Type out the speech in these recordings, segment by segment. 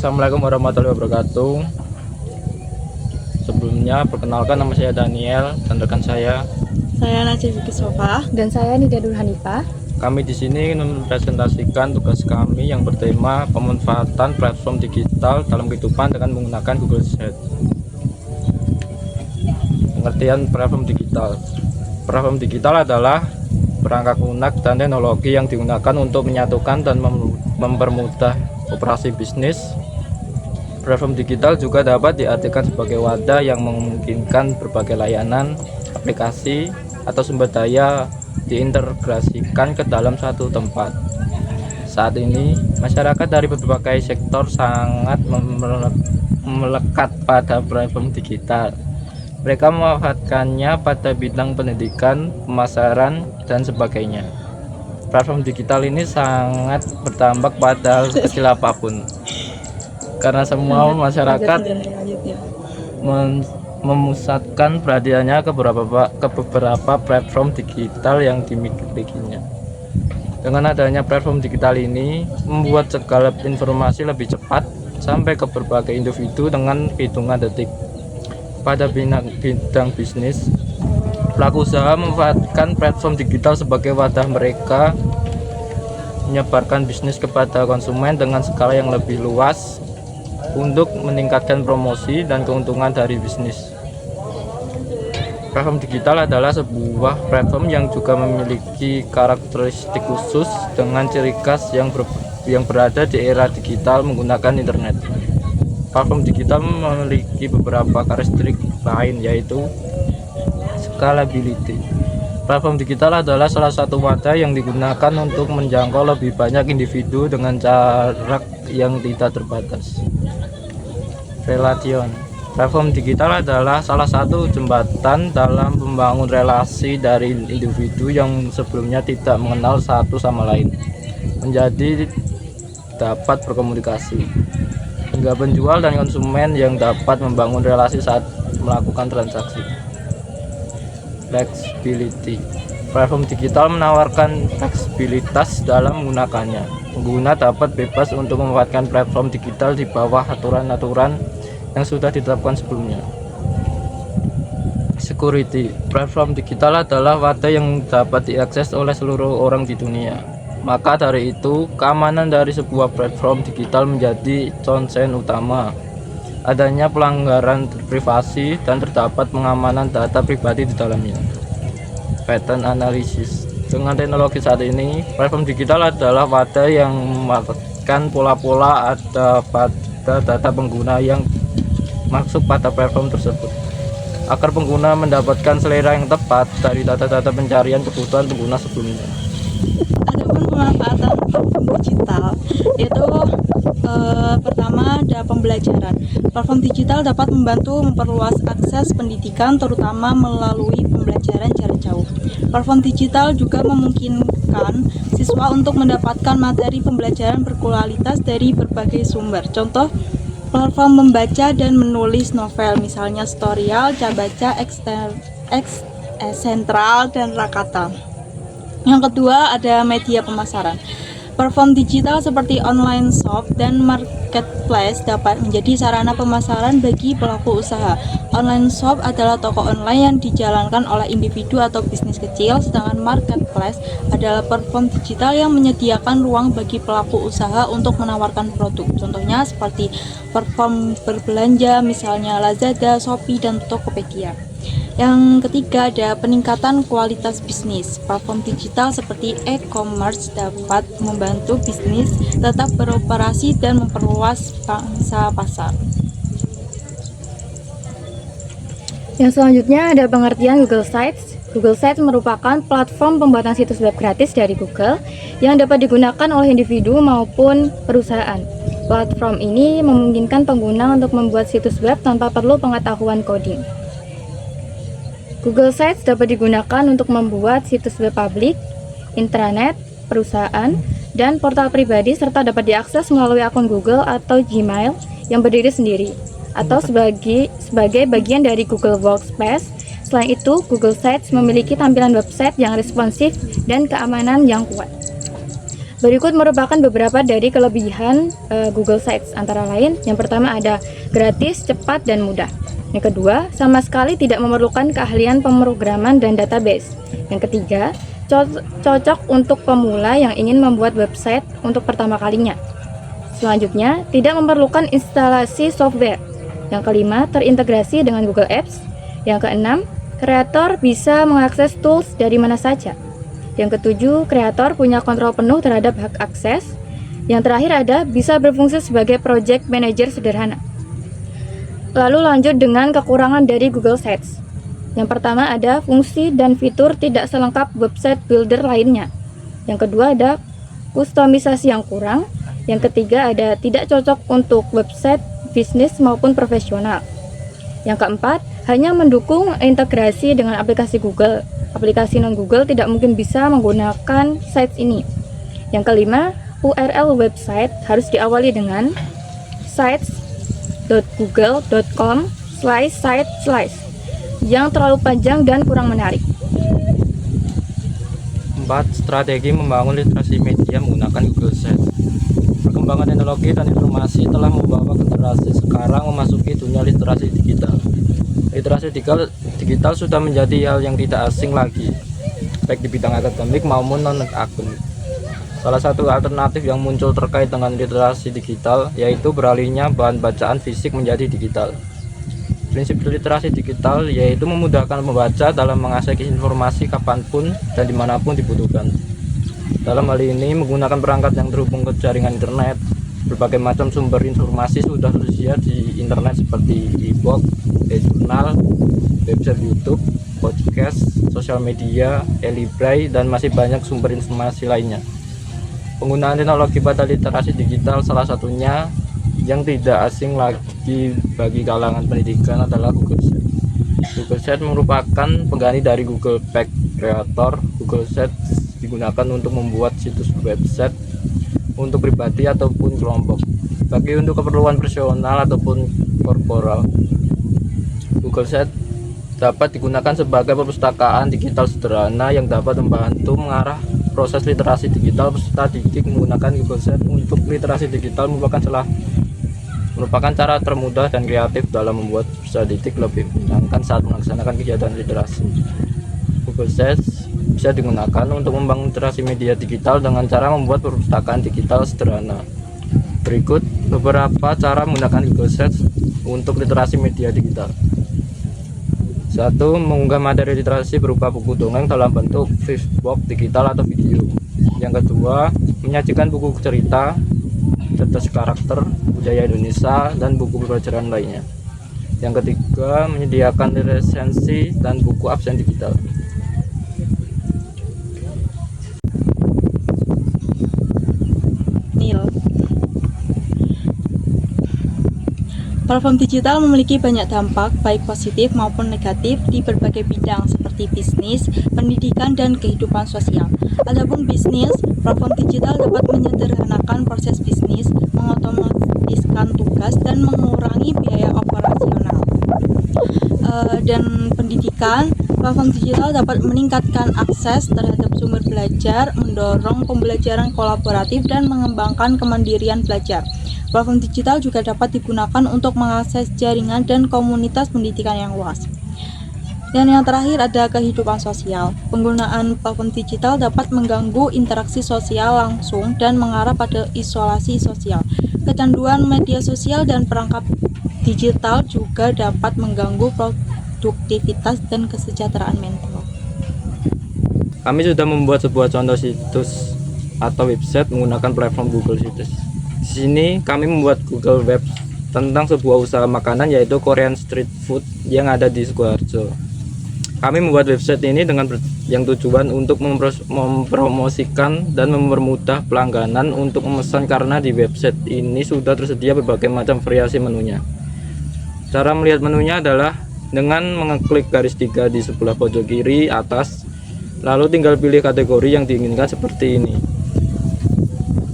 Assalamualaikum warahmatullahi wabarakatuh. Sebelumnya perkenalkan, nama saya Daniel dan rekan saya Najib Sofa. Dan saya Nidadul Hanifah. Kami di sini mempresentasikan tugas kami yang bertema pemanfaatan platform digital dalam kehidupan dengan menggunakan Google Sheets. Pengertian platform digital. Platform digital adalah perangkat lunak dan teknologi yang digunakan untuk menyatukan dan mempermudah operasi bisnis. Platform digital juga dapat diartikan sebagai wadah yang memungkinkan berbagai layanan, aplikasi, atau sumber daya diintegrasikan ke dalam satu tempat. Saat ini, masyarakat dari berbagai sektor sangat melekat pada platform digital. Mereka memanfaatkannya pada bidang pendidikan, pemasaran, dan sebagainya. Platform digital ini sangat berdampak pada kecil apapun, karena semua masyarakat memusatkan perhatiannya ke beberapa platform digital yang dimilikinya. Dengan adanya platform digital ini membuat segala informasi lebih cepat sampai ke berbagai individu dengan hitungan detik. Pada bidang bisnis, pelaku usaha memanfaatkan platform digital sebagai wadah mereka menyebarkan bisnis kepada konsumen dengan skala yang lebih luas untuk meningkatkan promosi dan keuntungan dari bisnis. Platform digital adalah sebuah platform yang juga memiliki karakteristik khusus dengan ciri khas yang berada di era digital menggunakan internet. Platform digital memiliki beberapa karakteristik lain, yaitu scalability. Platform digital adalah salah satu wadah yang digunakan untuk menjangkau lebih banyak individu dengan jarak yang tidak terbatas. Relation. Platform digital adalah salah satu jembatan dalam membangun relasi dari individu yang sebelumnya tidak mengenal satu sama lain menjadi dapat berkomunikasi, hingga penjual dan konsumen yang dapat membangun relasi saat melakukan transaksi. Flexibility. Platform digital menawarkan fleksibilitas dalam menggunakannya. Pengguna dapat bebas untuk memanfaatkan platform digital di bawah aturan-aturan yang sudah ditetapkan sebelumnya. Security. Platform digital adalah wadah yang dapat diakses oleh seluruh orang di dunia. Maka dari itu, keamanan dari sebuah platform digital menjadi concern utama. Adanya pelanggaran privasi dan terdapat pengamanan data pribadi di dalamnya. Pattern analysis. Dengan teknologi saat ini, platform digital adalah wadah yang memanfaatkan pola-pola pada data pengguna yang masuk pada platform tersebut, agar pengguna mendapatkan selera yang tepat dari data-data pencarian kebutuhan pengguna sebelumnya. Adapun pemanfaatan platform digital itu pertama ada pembelajaran. Platform digital dapat membantu memperluas akses pendidikan terutama melalui pembelajaran jarak jauh. Platform digital juga memungkinkan siswa untuk mendapatkan materi pembelajaran berkualitas dari berbagai sumber. Contoh, platform membaca dan menulis novel, misalnya Storyal, Cabaca, Sentral, dan Rakata. Yang kedua ada media pemasaran. Platform digital seperti online shop dan marketplace dapat menjadi sarana pemasaran bagi pelaku usaha. Online shop adalah toko online yang dijalankan oleh individu atau bisnis kecil, sedangkan marketplace adalah platform digital yang menyediakan ruang bagi pelaku usaha untuk menawarkan produk. Contohnya seperti platform berbelanja, misalnya Lazada, Shopee, dan Tokopedia. Yang ketiga ada peningkatan kualitas bisnis. Platform digital seperti e-commerce dapat membantu bisnis tetap beroperasi dan memperluas pangsa pasar. Yang selanjutnya ada pengertian Google Sites. Google Sites merupakan platform pembuatan situs web gratis dari Google yang dapat digunakan oleh individu maupun perusahaan. Platform ini memungkinkan pengguna untuk membuat situs web tanpa perlu pengetahuan coding. Google Sites dapat digunakan untuk membuat situs web publik, intranet, perusahaan, dan portal pribadi, serta dapat diakses melalui akun Google atau Gmail yang berdiri sendiri atau sebagai bagian dari Google Workspace. Selain itu, Google Sites memiliki tampilan website yang responsif dan keamanan yang kuat. Berikut merupakan beberapa dari kelebihan Google Sites, antara lain yang pertama ada gratis, cepat, dan mudah. Yang kedua, sama sekali tidak memerlukan keahlian pemrograman dan database. Yang ketiga, cocok untuk pemula yang ingin membuat website untuk pertama kalinya. Selanjutnya, tidak memerlukan instalasi software. Yang kelima, terintegrasi dengan Google Apps. Yang keenam, kreator bisa mengakses tools dari mana saja. Yang ketujuh, kreator punya kontrol penuh terhadap hak akses. Yang terakhir ada bisa berfungsi sebagai project manager sederhana. Lalu lanjut dengan kekurangan dari Google Sites. Yang pertama ada fungsi dan fitur tidak selengkap website builder lainnya. Yang kedua ada kustomisasi yang kurang. Yang ketiga ada tidak cocok untuk website bisnis maupun profesional. Yang keempat, hanya mendukung integrasi dengan aplikasi Google. Aplikasi non-Google tidak mungkin bisa menggunakan sites ini. Yang kelima, URL website harus diawali dengan sites.google.com/site/ yang terlalu panjang dan kurang menarik. 4. Strategi membangun literasi media menggunakan Google Sites. Perkembangan teknologi dan informasi telah membawa generasi sekarang memasuki dunia literasi digital. Literasi digital sudah menjadi hal yang tidak asing lagi, baik di bidang akademik maupun non-akademik. Salah satu alternatif yang muncul terkait dengan literasi digital yaitu beralihnya bahan bacaan fisik menjadi digital. Prinsip literasi digital yaitu memudahkan membaca dalam mengakses informasi kapanpun dan dimanapun dibutuhkan. Dalam hal ini menggunakan perangkat yang terhubung ke jaringan internet. Berbagai macam sumber informasi sudah tersedia di internet seperti e-book, e-jurnal, website YouTube, podcast, sosial media, e-library, dan masih banyak sumber informasi lainnya. Penggunaan teknologi pada literasi digital salah satunya yang tidak asing lagi bagi kalangan pendidikan adalah Google Sites. Google Sites merupakan pengganti dari Google Pack Creator. Google Sites digunakan untuk membuat situs website untuk pribadi ataupun kelompok, bagi untuk keperluan personal ataupun korporal. Google Sites dapat digunakan sebagai perpustakaan digital sederhana yang dapat membantu mengarah proses literasi digital peserta didik. Menggunakan Google Sites untuk literasi digital merupakan cara termudah dan kreatif dalam membuat peserta didik lebih menyenangkan saat melaksanakan kegiatan literasi. Google Sites bisa digunakan untuk membangun literasi media digital dengan cara membuat perpustakaan digital sederhana. Berikut beberapa cara menggunakan Google Sites untuk literasi media digital. 1. Mengunggah materi literasi berupa buku dongeng dalam bentuk flipbook digital atau video. Yang kedua, menyajikan buku cerita, cerdas karakter, budaya Indonesia, dan buku pelajaran lainnya. Yang ketiga, menyediakan resensi dan buku absen digital. Platform digital memiliki banyak dampak, baik positif maupun negatif di berbagai bidang seperti bisnis, pendidikan, dan kehidupan sosial. Adapun bisnis, platform digital dapat menyederhanakan proses bisnis, mengotomatiskan tugas, dan mengurangi biaya operasional. Dan pendidikan, platform digital dapat meningkatkan akses terhadap sumber belajar, mendorong pembelajaran kolaboratif, dan mengembangkan kemandirian belajar. Platform digital juga dapat digunakan untuk mengakses jaringan dan komunitas pendidikan yang luas. Dan yang terakhir ada kehidupan sosial. Penggunaan platform digital dapat mengganggu interaksi sosial langsung dan mengarah pada isolasi sosial. Kecanduan media sosial dan perangkat digital juga dapat mengganggu produktivitas dan kesejahteraan mental. Kami sudah membuat sebuah contoh situs atau website menggunakan platform Google Sites. Di sini kami membuat Google Web tentang sebuah usaha makanan yaitu Korean Street Food yang ada di Sukoharjo. Kami membuat website ini dengan yang tujuan untuk mempromosikan dan mempermudah pelangganan untuk memesan, karena di website ini sudah tersedia berbagai macam variasi menunya. Cara melihat menunya adalah dengan mengeklik garis 3 di sebelah pojok kiri atas, lalu tinggal pilih kategori yang diinginkan seperti ini.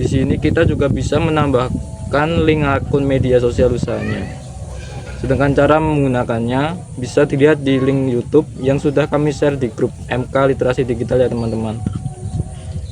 Di sini kita juga bisa menambahkan link akun media sosial usahanya. Sedangkan cara menggunakannya bisa dilihat di link YouTube yang sudah kami share di grup MK Literasi Digital ya teman-teman.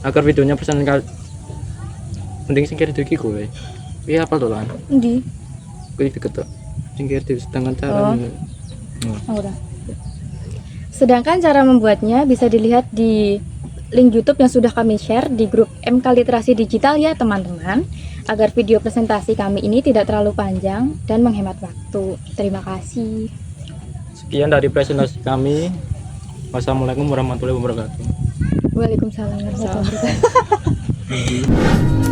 Agar videonya Mending sing kiri iki kowe. Iya apa to lan? Endi? Kowe deket to. Sing kiri sedangkan Oh. cara Udah. Sedangkan cara membuatnya bisa dilihat di link YouTube yang sudah kami share di grup MK Literasi Digital ya teman-teman, agar video presentasi kami ini tidak terlalu panjang dan menghemat waktu. Terima kasih. Sekian dari presentasi kami. Wassalamualaikum warahmatullahi wabarakatuh. Waalaikumsalam warahmatullahi wabarakatuh.